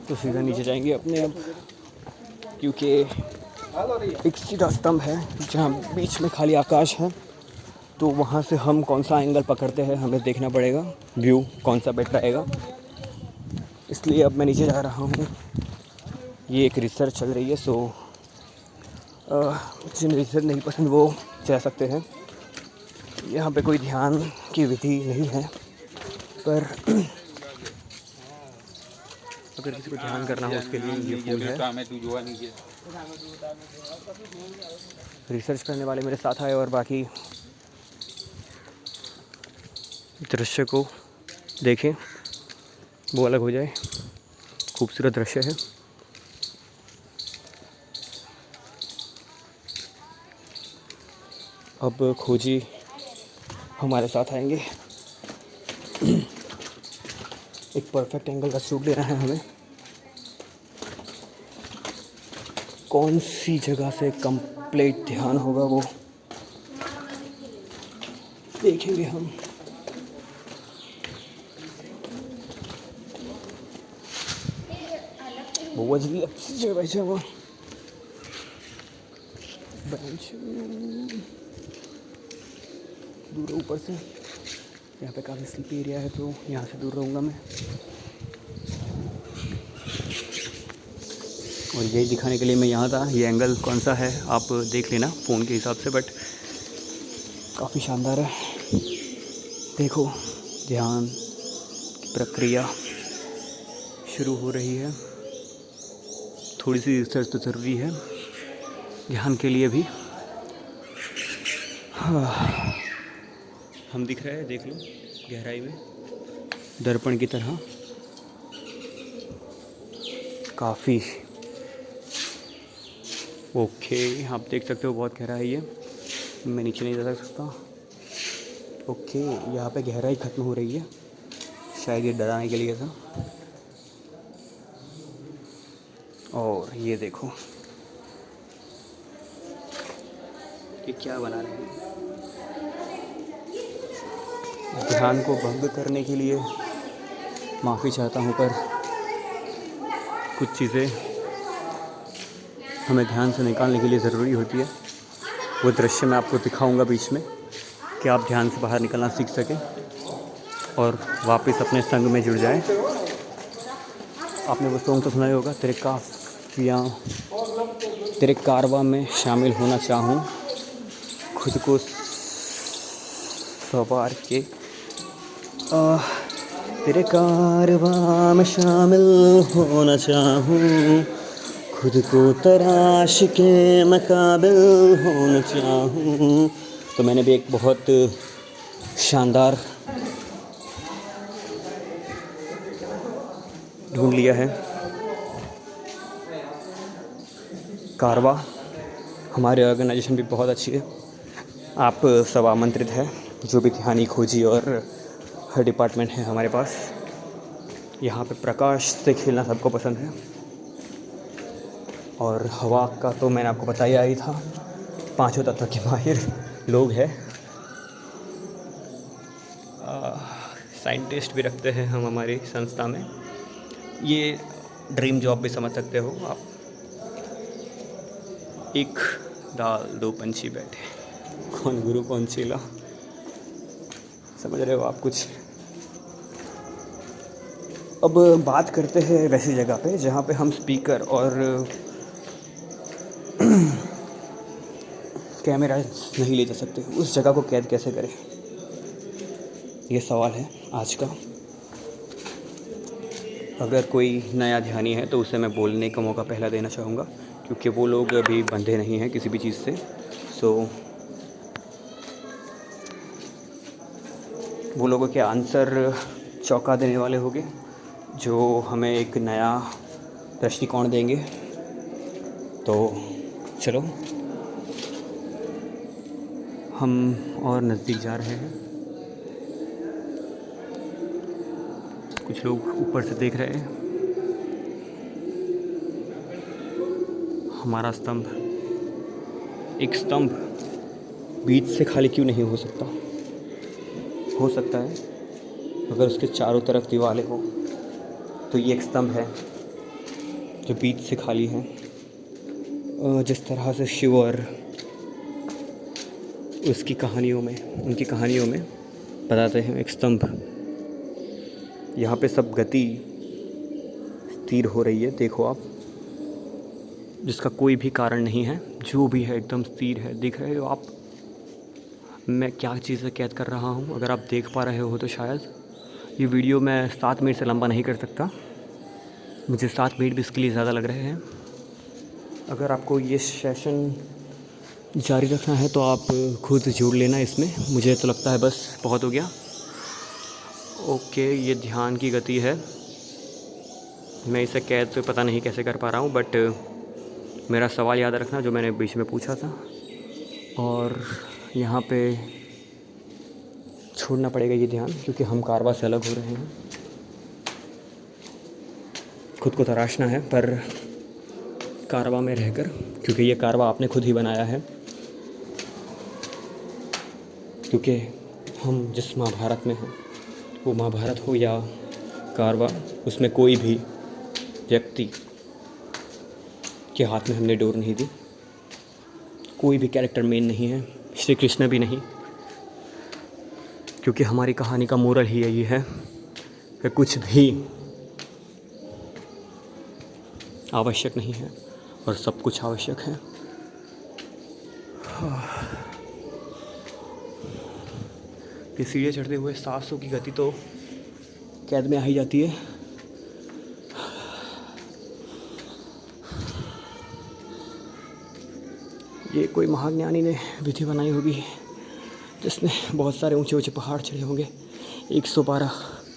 तो सीधा नीचे जाएंगे अपने अब, क्योंकि एक सीधा स्तंभ है जहाँ बीच में खाली आकाश है, तो वहाँ से हम कौन सा एंगल पकड़ते हैं हमें देखना पड़ेगा, व्यू कौन सा बेटर आएगा। इसलिए अब मैं नीचे जा रहा हूँ। ये एक रिसर्च चल रही है, सो जिन रिसर्च नहीं पसंद वो जा सकते हैं। यहाँ पे कोई ध्यान की विधि नहीं है, पर अगर किसी को ध्यान करना हो उसके लिए ये फूल है। रिसर्च करने वाले मेरे साथ आए और बाकी दृश्य को देखें, वो अलग हो जाए। खूबसूरत दृश्य है। अब खोजी हमारे साथ आएंगे। एक परफेक्ट एंगल का शूट लेना है हमें। कौन सी जगह से कंप्लीट ध्यान होगा वो देखेंगे हम। वो वजली अच्छी जगह बैठा हुआ बेंच दूर ऊपर से। यहाँ पे काफ़ी स्लिपी एरिया है, तो यहाँ से दूर रहूँगा मैं। और यही दिखाने के लिए मैं यहाँ था। ये एंगल कौन सा है आप देख लेना फ़ोन के हिसाब से, बट काफ़ी शानदार है। देखो, ध्यान की प्रक्रिया शुरू हो रही है। थोड़ी सी रिसर्च तो ज़रूरी है ध्यान के लिए भी। हाँ, हम दिख रहे हैं, देख लो गहराई में दर्पण की तरह। काफ़ी ओके, आप देख सकते हो बहुत गहरा है ये। मैं नीचे नहीं जा सकता। ओके, यहाँ पे गहराई ख़त्म हो रही है, शायद ये डराने के लिए था। और ये देखो ये क्या बना रहे हैं। ध्यान को भंग करने के लिए माफ़ी चाहता हूँ, पर कुछ चीज़ें हमें ध्यान से निकालने के लिए ज़रूरी होती है। वो दृश्य मैं आपको दिखाऊंगा बीच में, कि आप ध्यान से बाहर निकलना सीख सकें और वापस अपने संग में जुड़ जाएं। आपने वो सॉन्ग तो सुना ही होगा, तेरे कारवां में शामिल होना चाहूँ, खुद को सवार के तेरे कारवां में शामिल होना चाहूँ, खुद को तराश के मैं काबिल होना चाहूँ। तो मैंने भी एक बहुत शानदार ढूंढ लिया है। कारवा हमारी ऑर्गेनाइजेशन भी बहुत अच्छी है। आप सब आमंत्रित हैं, जो भी ध्यानी खोजी और हर डिपार्टमेंट है हमारे पास। यहाँ पे प्रकाश से खेलना सबको पसंद है। और हवा का तो मैंने आपको बताया ही था, पांचों तत्व के माहिर लोग हैं। साइंटिस्ट भी रखते हैं हम हमारी संस्था में। ये ड्रीम जॉब भी समझ सकते हो आप। एक दाल दो पंछी बैठे, कौन गुरु कौन चेला, समझ रहे हो आप कुछ। अब बात करते हैं वैसी जगह पे जहाँ पे हम स्पीकर और कैमरा नहीं ले जा सकते। उस जगह को कैद कैसे करें, ये सवाल है आज का। अगर कोई नया ध्यानी है तो उसे मैं बोलने का मौका पहला देना चाहूँगा, क्योंकि वो लोग अभी बंधे नहीं हैं किसी भी चीज़ से। सो वो लोगों के आंसर चौंका देने वाले होंगे, जो हमें एक नया दृष्टिकोण देंगे। तो चलो हम और नज़दीक जा रहे हैं। कुछ लोग ऊपर से देख रहे हैं। हमारा स्तंभ एक स्तंभ बीच से खाली क्यों नहीं हो सकता? हो सकता है अगर उसके चारों तरफ दीवारें हो। तो ये एक स्तंभ है जो बीच से खाली है। जिस तरह से शिव और उनकी कहानियों में बताते हैं, एक स्तंभ, यहाँ पे सब गति स्थिर हो रही है, देखो आप, जिसका कोई भी कारण नहीं है, जो भी है एकदम स्थिर है। देख रहे हो आप मैं क्या चीज़ें कैद कर रहा हूँ? अगर आप देख पा रहे हो तो शायद ये वीडियो मैं 7 मिनट से लंबा नहीं कर सकता, मुझे 7 मिनट भी इसके लिए ज़्यादा लग रहे हैं। अगर आपको ये सेशन जारी रखना है तो आप खुद जोड़ लेना इसमें, मुझे तो लगता है बस बहुत हो गया। ओके, ये ध्यान की गति है, मैं इसे कैद तो पता नहीं कैसे कर पा रहा हूँ, बट मेरा सवाल याद रखना जो मैंने बीच में पूछा था। और यहाँ पे छोड़ना पड़ेगा ये ध्यान, क्योंकि हम कारवा से अलग हो रहे हैं। खुद को तराशना है पर कारवा में रहकर, क्योंकि ये कारवा आपने खुद ही बनाया है। क्योंकि हम जिस महाभारत में हैं, वो महाभारत हो या कारवा, उसमें कोई भी व्यक्ति के हाथ में हमने डोर नहीं दी, कोई भी कैरेक्टर मेन नहीं है, श्री कृष्ण भी नहीं, क्योंकि हमारी कहानी का मोरल ही यही है कि कुछ भी आवश्यक नहीं है और सब कुछ आवश्यक है। ये सीढ़ियाँ चढ़ते हुए 700 की गति तो कैद में आ ही जाती है। ये कोई महाज्ञानी ने विधि बनाई होगी जिसने बहुत सारे ऊंचे ऊंचे पहाड़ चढ़े होंगे। 112